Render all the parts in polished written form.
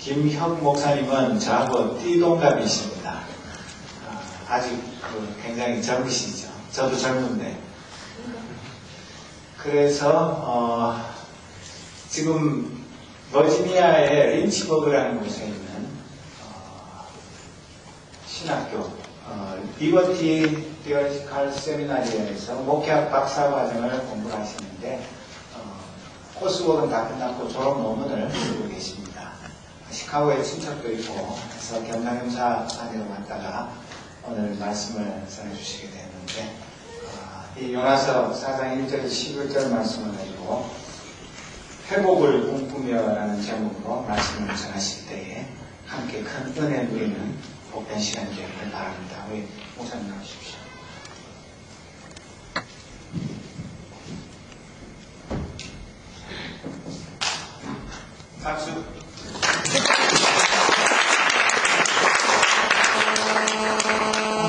김혁 목사님은 저하고 띠동갑이십니다. 아직 굉장히 젊으시죠. 저도 젊은데. 그래서 지금 버지니아의 린치버그라는 곳에 있는 신학교 리버티 디어리티컬 세미나리에서 목회학 박사 과정을 공부를 하시는데 코스웍은 다 끝났고 졸업 논문을 쓰고 계십니다. 시카고에 친척도 있고 해서 겸사겸사 다녀왔다가 오늘 말씀을 전해주시게 되었는데 이 요나서 4장 1절 11절 말씀을 가지고 회복을 꿈꾸며 라는 제목으로 말씀을 전하실 때에 함께 큰 은혜 누리는 복된 시간이 되기를 바랍니다. 우리 목사님 나오십시오. 박수.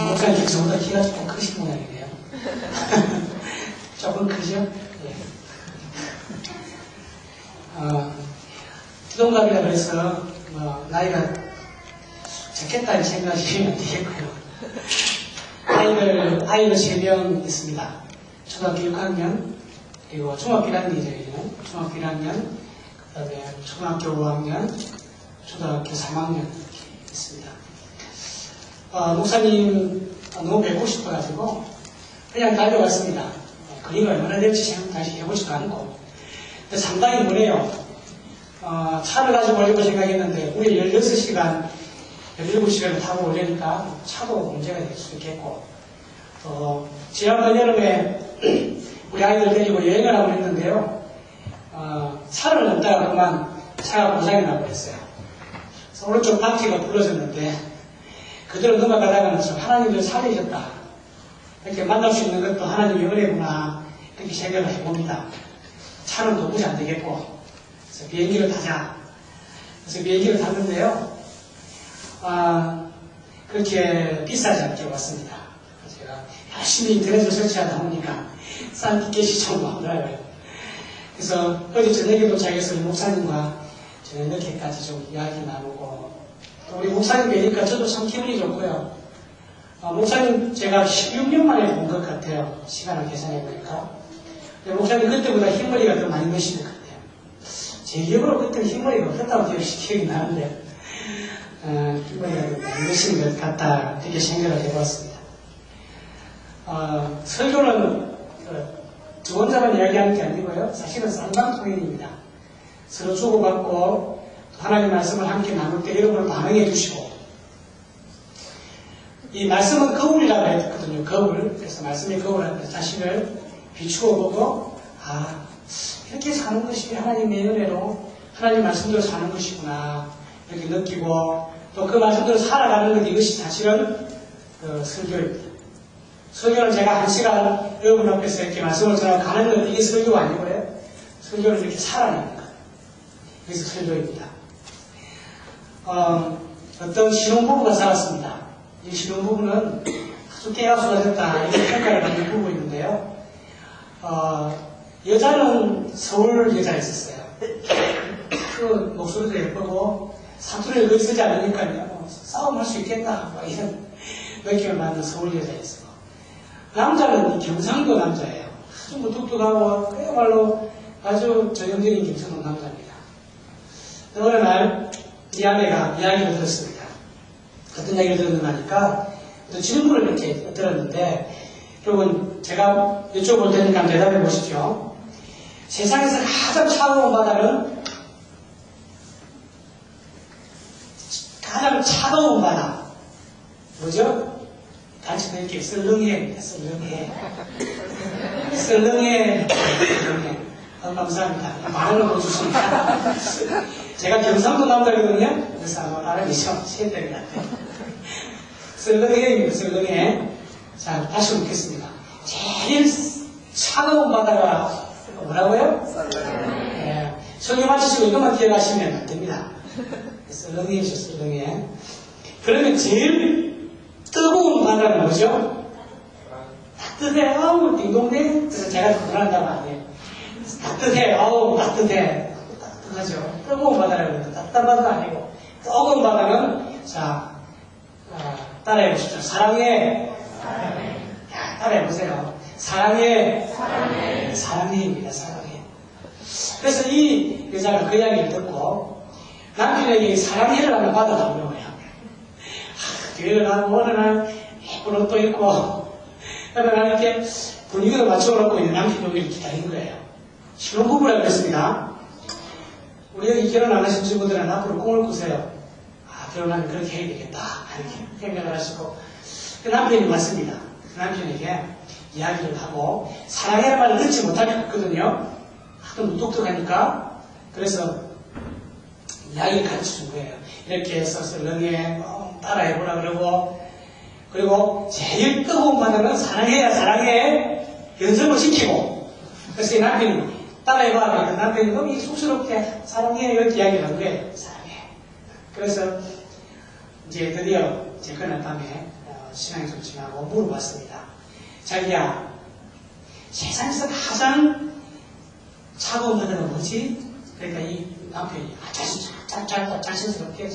목사님 저보다 키가 조금 크신 모양이네요. 조금 크죠? 예. 띠동갑이라 그래서 나이가 적겠다는 생각하시면 되겠고요. 아이들 3명 있습니다. 초등학교 6학년, 그리고 중학교 1학년이죠. 이제는 중학교 1학년, 그 다음에 초등학교 5학년, 초등학교 3학년 이렇게 있습니다. 목사님 너무 뵙고 싶어가지고 그냥 달려왔습니다. 그림을 얼마나 될지 다시 해보지도 않고. 근데 상당히 머네요. 차를 가지고 오려고 생각했는데 우리 16시간 17시간을 타고 오려니까 차도 문제가 될 수 있겠고, 지난번 여름에 우리 아이들 데리고 여행을 하고 했는데요. 차를 넣다가 그만 차가 고장이 나고 했어요. 그래서 오른쪽 바퀴가 부러졌는데 그대로 넘어가다가는 하나님을 살리셨다. 이렇게 만날 수 있는 것도 하나님의 은혜구나. 이렇게 생각을 해봅니다. 차는 도무지 안 되겠고, 그래서 비행기를 타자. 그래서 비행기를 탔는데요. 그렇게 비싸지 않게 왔습니다. 제가 열심히 인터넷을 설치하다 보니까 싼 티켓이 좀 나오더라고요. 그래서 어제 저녁에 도착해서 목사님과 저녁에까지 좀 이야기 나누고, 또 우리 목사님 뵈니까 저도 참 기분이 좋고요. 목사님 제가 16년 만에 본 것 같아요. 시간을 계산해보니까. 목사님 그때보다 흰머리가 더 많이 넣으신 것 같아요. 제 기억으로 그때는 흰머리가 없었다고 기억이 나는데, 흰머리가 더 많이 넣으신 것 같다. 이렇게 생각을 해봤습니다. 설교는 저 혼자만 이야기하는 게 아니고요. 사실은 쌍방통일입니다. 서로 주고받고 하나님의 말씀을 함께 나눌 때 여러분을 반응해 주시고, 이 말씀은 거울이라고 했거든요. 거울. 그래서 말씀이 거울한테 자신을 비추어 보고, 이렇게 사는 것이 하나님의 은혜로 하나님 말씀대로 사는 것이구나 이렇게 느끼고, 또 그 말씀대로 살아가는 것, 이것이 사실은 설교입니다. 설교는 제가 1시간 여러분 앞에서 이렇게 말씀을 전하고 가는 것, 이게 설교가 아니고요. 설교는 이렇게 살아내는 것. 그래서 설교입니다. 어떤 신혼부부가 살았습니다. 이 신혼부부는 아주 깨가 쏟아졌다 이렇게 평가를 받는 부부인데요. 여자는 서울 여자였었어요. 그 목소리도 예쁘고 사투리를 거의 쓰지 않으니까요. 싸움할 수 있겠다 이런 느낌을 받는 서울 여자였어요. 남자는 경상도 남자예요. 아주 무뚝뚝하고 그야말로 아주 전형적인 경상도 남자입니다. 어느 날 이 아내가 이야기를 들었습니다. 어떤 이야기를 들었느냐니까 질문을 이렇게 들었는데, 여러분 제가 여쭤볼 테니까 대답해 보시죠. 세상에서 가장 차가운 바다는, 가장 차가운 바다 뭐죠? 같이 이렇게 썰렁해입니다. 썰렁해. 감사합니다. 말을 보여주시니까. 제가 경상도 남자거든요. 그래서 아마 알아계시죠? 새때기 같아요. 썰렁해입니다. 썰렁해. 자, 다시 묻겠습니다. 제일 차가운 바다가 뭐라고요? 썰렁해. 설교 마치시고 이것만 기억하시면 안 됩니다. 썰렁해죠, 썰렁해. 그러면 제일 뜨거운 바다는 뭐죠? 따뜻해. 아우, 딩동댕. 그래서 제가 불안하다고 안 해요. 따뜻해. 아우, 따뜻해. 따뜻하죠. 뜨거운 바다라고 해도 따뜻한 바다가 아니고 뜨거운 바다는, 자, 따라해 보시죠. 사랑해. 야, 따라해 보세요. 사랑해. 사랑해입니다. 사랑해. 그래서 이 여자가 그 이야기를 듣고 남편에게 사랑해를 하나 받아달라고 해요. 뒤에 가고 어느 날 예쁜 옷도 입고 어느 날 이렇게 분위기를 맞춰놓고 있는 남편 여기를 기다린 거예요. 신혼부부라고 그랬습니다. 우리 여기 결혼 안 하신 친구들은 앞으로 꿈을 꾸세요. 결혼하면 그렇게 해야 되겠다 이렇게 생각을 하시고 그 남편이 왔습니다. 그 남편에게 이야기를 하고 사랑해라는 말을 듣지 못하겠거든요. 하도 무뚝뚝하니까. 그래서 이야기를 가르쳐준 거예요. 이렇게 해서 썰렁해 따라해보라 그러고, 그리고 제일 뜨거운 바다는 사랑해야 사랑해 연습을 시키고, 그래서 이 남편이 따라해봐. 그러니까 남편이 너무 쑥스럽게 사랑해 이렇게 이야기를 한 거예요. 사랑해. 그래서 이제 드디어 이제 그날 밤에 신앙이 좀 지나고 물어봤습니다. 자기야, 세상에서 가장 차가운 바다가 뭐지? 그러니까 이 남편이 자신스럽게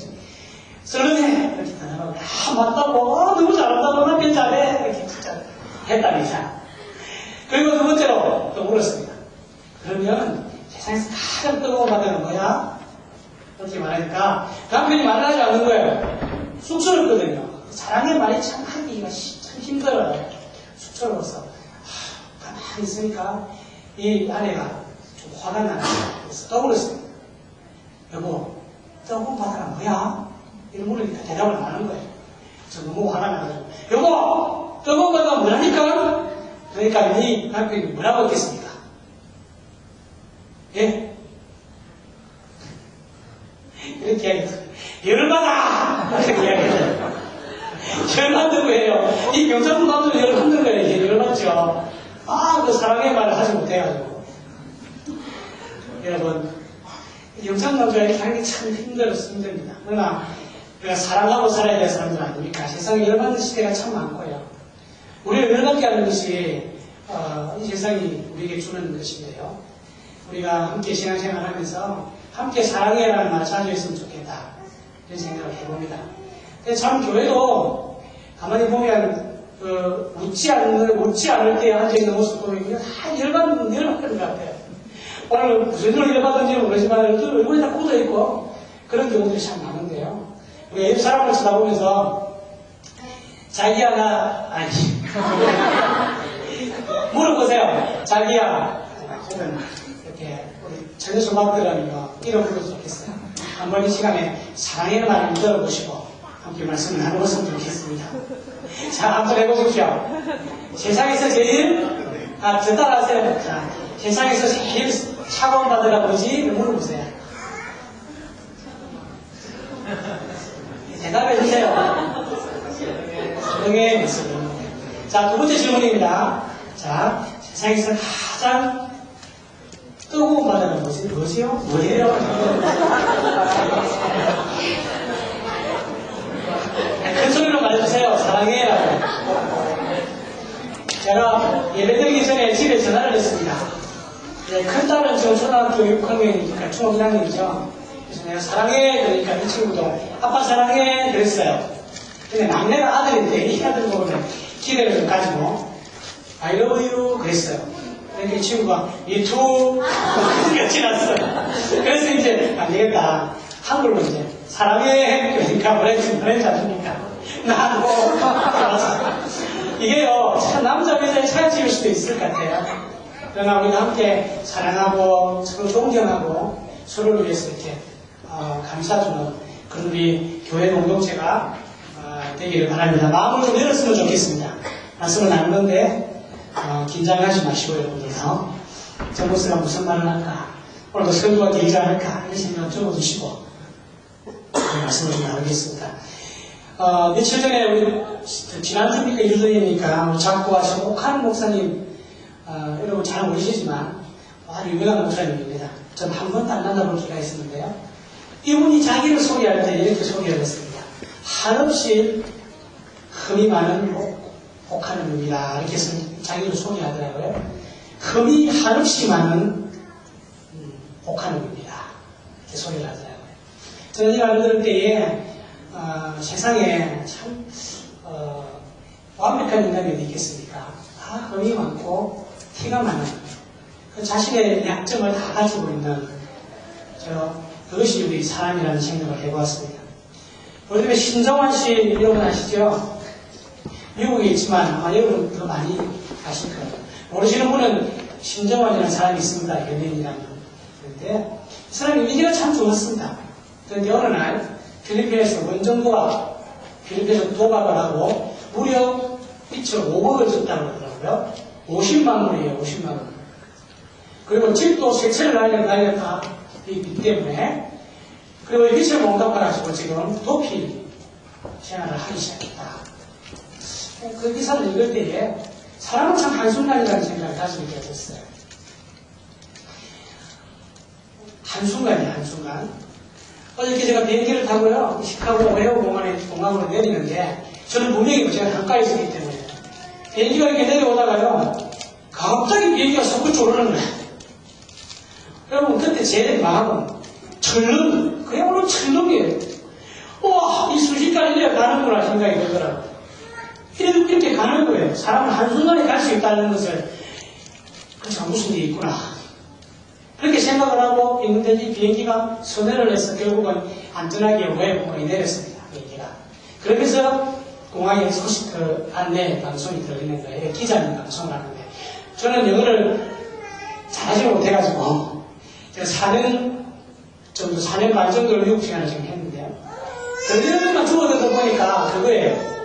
썰렁해 이렇게 대답하고, 맞다고, 너무 잘한다고, 남편 잘해 이렇게 진짜 했답니다. 그리고 두 번째로 또 물었습니다. 그러면 세상에서 가장 뜨거운 바다는 뭐야? 이렇게 말하니까 남편이 말을 하지 않는 거예요. 쑥스럽거든요. 사랑의 말이 참 하기가 참 힘들어요. 쑥스러워서 가만히 있으니까 이 아내가 좀 화가 나요. 그래서 떠올렸어요. 여보, 뜨거운 바다가 뭐야? 이런 물으니까 대답을 안 하는 거예요. 저 너무 화가 나가지고, 여보, 뜨거운 바다가 뭐라니까? 그러니까 이 남편이 뭐라고 했겠습니까? 예? 이렇게 이야기했어요. 열받아! 이렇게 이야기했어요. 열받는 거예요. 이 경상도 남자도 열받는 거예요. 이게 열받죠. 그 사랑의 말을 하지 못해가지고. 여러분, 경상도 남자가 이렇게 하는 게 참 힘듭니다. 그러나, 우리가 사랑하고 살아야 될 사람들 아닙니까? 세상에 열받는 시대가 참 많고요. 우리를 열받게 하는 것이, 이 세상이 우리에게 주는 것인데요. 우리가 함께 신앙생활 하면서 함께 사랑해라는 말 자주 했으면 좋겠다. 이런 생각을 해봅니다. 근데 참 교회도 가만히 보면 웃지 않을 때 앉아있는 모습 보면 다 열받는 것 같아요. 오늘 무슨 일로 열받은지는 모르지만 얼굴이 다 굳어있고 그런 경우들이 참 많은데요. 우리가 옆 사람을 쳐다보면서 자기야 물어보세요. 자기야 이렇게 우리 전해소박들은 이런 것도 좋겠어요. 한번 이 시간에 사랑의 말을 들어보시고 함께 말씀을 나눠봤으면 좋겠습니다. 자, 한번 해보십시오. 세상에서 제일 저 따라하세요. 자, 세상에서 제일 차가운 바다가 뭐지? 물어보세요. 대답해주세요. 조용해. 자, 두 번째 질문입니다. 자, 세상에서 가장 뜨거운 바다는 뭐지요? 뭐예요? 큰 소리로 말해주세요. 사랑해라고. 제가 예배드리기 전에 집에 전화를 했습니다. 큰 딸은 지금 초등학교 6학년이니까 중 1학년이죠. 그래서 내가 사랑해 그러니까 이 친구도 아빠 사랑해 그랬어요. 근데 막내가 아들인데 이 아들 보면 기대를 좀 가지고 I love you 그랬어요. 그러니까 이 친구가 me too 같이 났어요. 그래서 이제 안 되겠다. 한글로 이제 사랑해 그러니까 보내지 않습니까? 나도 이게요 참 남자 여자의 차이일 수도 있을 것 같아요. 그러나 우리가 함께 사랑하고 서로 존경하고 서로를 위해서 이렇게 감싸주는 그런 우리 교회 공동체가 되기를 바랍니다. 마음을 좀 열었으면 좋겠습니다. 말씀을 나누는데 긴장하지 마시고 여러분들도 저 목사가 무슨 말을 할까 오늘도 설교가 길지 않을까 이런 생각을 적어주시고 말씀을 좀 나누겠습니다. 며칠 전에 우리 지난주입니까 2주 전이니까 우리 작고하신 옥한 목사님 여러분 잘 모르시지만 아주 유명한 목사님입니다. 전 한 번도 안 만나볼 기회가 있었는데요. 이분이 자기를 소개할 때 이렇게 소개를 했습니다. 한없이 흠이 많은 옥한입니다. 이렇게 해서 자기를 소개하더라고요. 흠이 한없이 많은 옥한입니다. 이렇게 소개를 하더라고요. 저는 이 말을 들을 때에 세상에 참 완벽한 인간이 어디 있겠습니까? 다 흠이 많고 티가 많은 그 자신의 약점을 다 가지고 있는 그것이 우리 사람이라는 생각을 해보았습니다. 요즘에 신정환 씨 여러분 아시죠? 미국에 있지만 여러분 더 많이 아실 거예요. 모르시는 분은 신정환이라는 사람이 있습니다. 연예인이라는 분. 그런데 이 사람이 위기가 참 좋았습니다. 그런데 어느 날 필리핀에서 원정부가 필리핀에서 도박을 하고 무려 빚을 5억을 졌다고 그러더라고요. 50만 원이에요. 50만 원. 그리고 집도 세 채를 날렸다. 이 빚 때문에. 그리고 이 빚을 못 갚아가지고 지금 도피 생활을 하기 시작했다. 그 기사를 읽을 때에 사람은 참 한순간이라는 생각을 가지게 되었어요. 한순간이에요, 한순간. 어저께 제가 비행기를 타고요, 시카고 오레오 공항으로 내리는데, 저는 분명히 제가 강가에 있었기 때문에, 비행기가 이렇게 내려오다가요, 갑자기 비행기가 솟구쳐 오르는 거예요. 여러분, 그때 제 마음은 철렁, 그야말로 철렁이에요. 와, 이 순식간에 이래 가는구나 생각이 들더라고요. 이렇게 가는 거예요. 사람은 한순간에 갈 수 있다는 것을, 그렇죠, 무슨 일이 있구나. 그렇게 생각을 하고 있는데 이 비행기가 선회를 해서 결국은 안전하게 공항에 내렸습니다. 비행기가. 그러면서 공항에 소식 안내 방송이 들리는 거예요. 기자님 방송을 하는데 저는 영어를 잘하지 못해가지고 4년 반 정도를 미국 시간을 지금 했는데요. 들리는 주워들다 보니까 그거예요.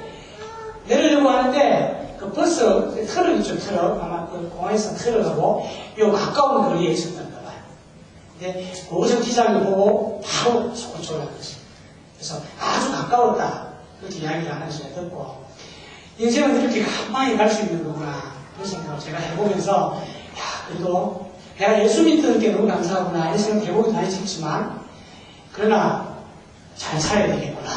내리려고 하는데 그 버스 트럭 있죠, 트럭. 아마 그 공항에서 트럭하고 요 가까운 거리에 있었던 거. 근데 거기서 기장이 보고 바로 속을 졸라했어요. 그래서 아주 가까웠다. 그렇게 이야기를 하는 시간에 듣고 인생은 이렇게 가만히 갈 수 있는 거구나. 그런 생각을 제가 해보면서 그래도 내가 예수 믿는 게 너무 감사하구나. 이런 생각 해보기도 많이 했지만 그러나 잘 살아야 되겠구나.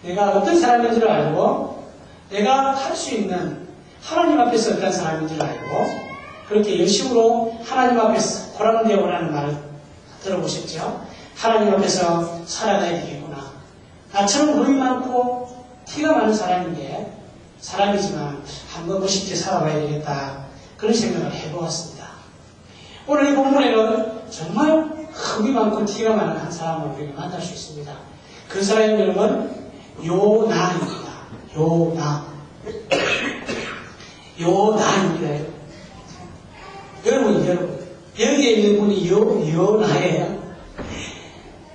내가 어떤 사람인 줄 알고 내가 할 수 있는 하나님 앞에서 어떤 사람인 줄 알고 그렇게 열심으로 하나님 앞에서 고랑되어라는 말을 들어보셨죠? 하나님 앞에서 살아가야 되겠구나. 나처럼 겁이 많고 티가 많은 사람인데 사람이지만 한번 멋있게 살아봐야 되겠다. 그런 생각을 해보았습니다. 오늘 이 본문에는 정말 겁이 많고 티가 많은 한 사람을 우리가 만날 수 있습니다. 그 사람의 이름은 요나입니다. 요나입니다. 여러분, 여기에 있는 분이 요나예요.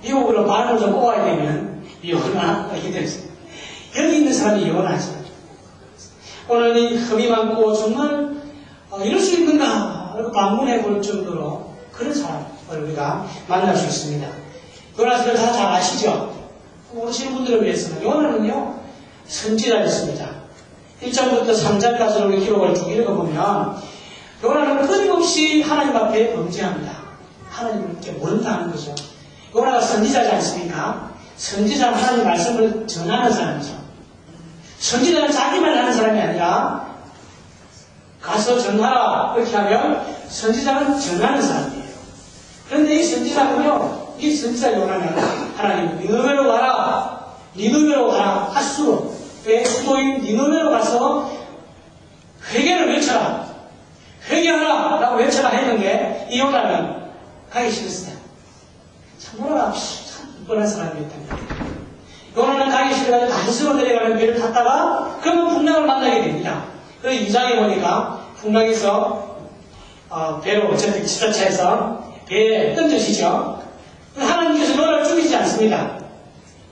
미국으로 발음을 좀 꼬아야 되면, 요나, 이렇게 되었습니다. 여기 있는 사람이 요나죠. 오늘 이 흠이 많고, 정말, 이럴 수 있는가? 라고 반문해 볼 정도로 그런 사람을 우리가 만날 수 있습니다. 요나를 다 잘 아시죠? 모르시는 분들을 위해서는, 요나는요, 선지자였습니다. 1장부터 3장까지로 기록을 쭉 읽어보면, 요나는 끊임없이 하나님 앞에 범죄합니다. 하나님께 모른다는 거죠. 요나가 선지자지 않습니까? 선지자는 하나님 말씀을 전하는 사람이죠. 선지자는 자기만 하는 사람이 아니라 가서 전하라 이렇게 하면 선지자는 전하는 사람이에요. 그런데 이 선지자는요, 이 선지자 요나는 하나님 니느웨로 가라 하수의 수도인 니느웨로 가서 회개를 외쳐라. 회개하라! 라고 외쳐라 했는데, 이 요나는 가기 싫었어요. 참, 요나가 참 이뻔한 사람이었답니다. 요나는 가기 싫어가지고 단수로 내려가는 배를 탔다가, 그러면 풍랑을 만나게 됩니다. 그래서 2장에 보니까, 풍랑에서, 배로, 어쨌든 지자체에서 배에 던져지죠. 하나님께서 요나를 죽이지 않습니다.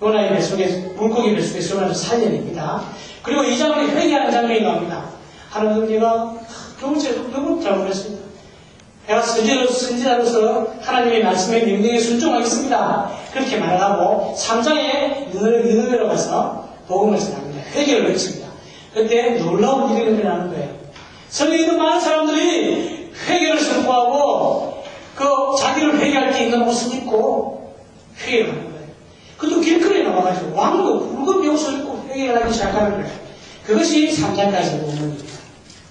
요나의 뱃속에, 물고기 뱃속에서 요나를 살려냅니다. 그리고 2장에 회개하는 장면이 나옵니다. 하나님 내가 너무 잘못했습니다. 내가 선지자로서 하나님의 말씀에 명령에 순종하겠습니다. 그렇게 말을 하고 3장에 니느웨로 가서 복음을 전합니다. 회개를 외칩니다. 그때 놀라운 일이 일어나는 거예요. 성경에 있는 많은 사람들이 회개를 선포하고 그 자기를 회개할 게 있는 옷을 입고 회개를 하는 거예요. 그것도 길거리에 나와가지고 왕도 붉은 옷을 입고 회개를 하기 시작하는 거예요. 그것이 3장까지입니다.